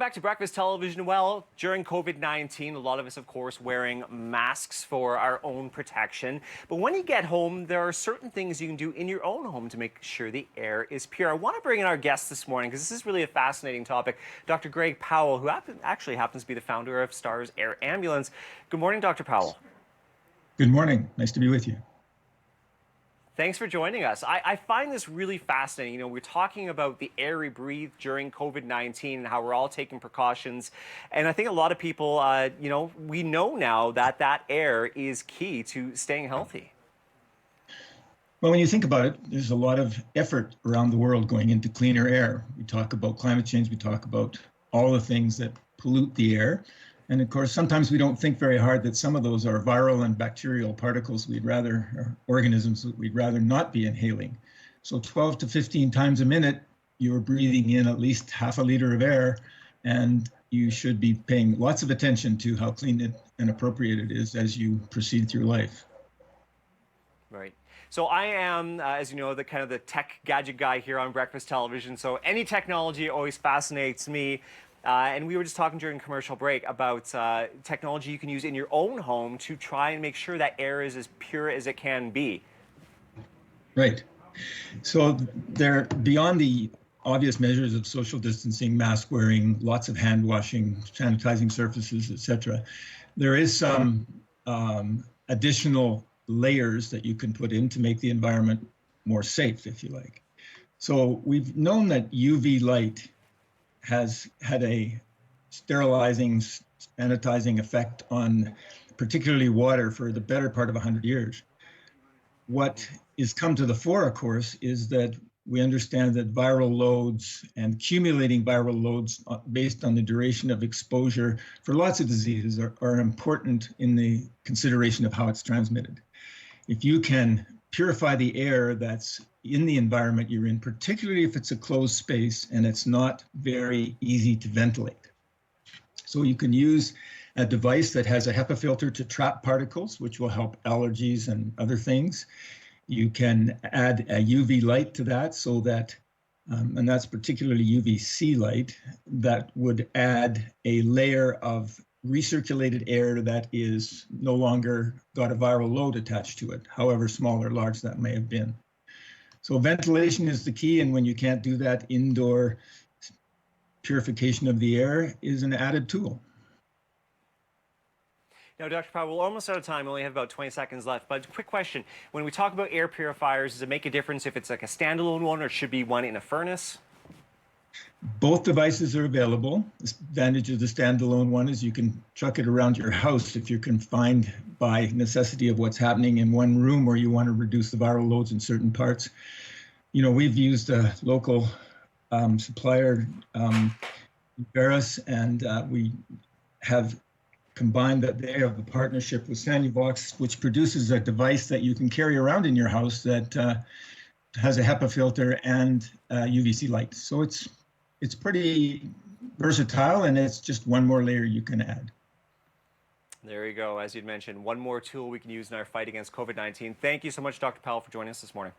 Back to breakfast television. Well, during COVID-19, a lot of us, of course, wearing masks for our own protection. But when you get home, there are certain things you can do in your own home to make sure the air is pure. I want to bring in our guest this morning because this is really a fascinating topic. Dr. Greg Powell, who actually happens to be the founder of STARS Air Ambulance. Good morning, Dr. Powell. Good morning. Nice to be with you. Thanks for joining us. I find this really fascinating. You know, we're talking about the air we breathe during COVID-19 and how we're all taking precautions. And I think a lot of people, we know now that that air is key to staying healthy. Well, when you think about it, there's a lot of effort around the world going into cleaner air. We talk about climate change. We talk about all the things that pollute the air. And of course, sometimes we don't think very hard that some of those are viral and bacterial particles or organisms that we'd rather not be inhaling. So 12 to 15 times a minute, you're breathing in at least half a liter of air, and you should be paying lots of attention to how clean and appropriate it is as you proceed through life. Right. So I am, as you know, the kind of the tech gadget guy here on breakfast television. So any technology always fascinates me. And we were just talking during commercial break about technology you can use in your own home to try and make sure that air is as pure as it can be. Right. So they're beyond the obvious measures of social distancing, mask wearing, lots of hand washing, sanitizing surfaces, etc. There is some additional layers that you can put in to make the environment more safe, if you like. So we've known that UV light has had a sterilizing, sanitizing effect on particularly water for the better part of 100 years. What is come to the fore, of course, is that we understand that viral loads and accumulating viral loads based on the duration of exposure for lots of diseases are important in the consideration of how it's transmitted. If you can purify the air that's in the environment you're in, particularly if it's a closed space and it's not very easy to ventilate. So you can use a device that has a HEPA filter to trap particles, which will help allergies and other things. You can add a UV light to that so that, and that's particularly UVC light, that would add a layer of recirculated air that is no longer got a viral load attached to it, however small or large that may have been. So ventilation is the key, and when you can't do that, indoor purification of the air is an added tool. Now, Dr. Powell, we're almost out of time. We only have about 20 seconds left. But quick question. When we talk about air purifiers, does it make a difference if it's like a standalone one or should be one in a furnace? Both devices are available. The advantage of the standalone one is you can chuck it around your house if you're confined by necessity of what's happening in one room or you want to reduce the viral loads in certain parts. You know, we've used a local supplier, UVAIROS, and we have combined that they have a partnership with Sanuvox, which produces a device that you can carry around in your house that has a HEPA filter and UVC light. So it's pretty versatile, and it's just one more layer you can add. There you go. As you'd mentioned, one more tool we can use in our fight against COVID-19. Thank you so much, Dr. Powell, for joining us this morning.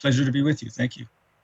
Pleasure to be with you. Thank you.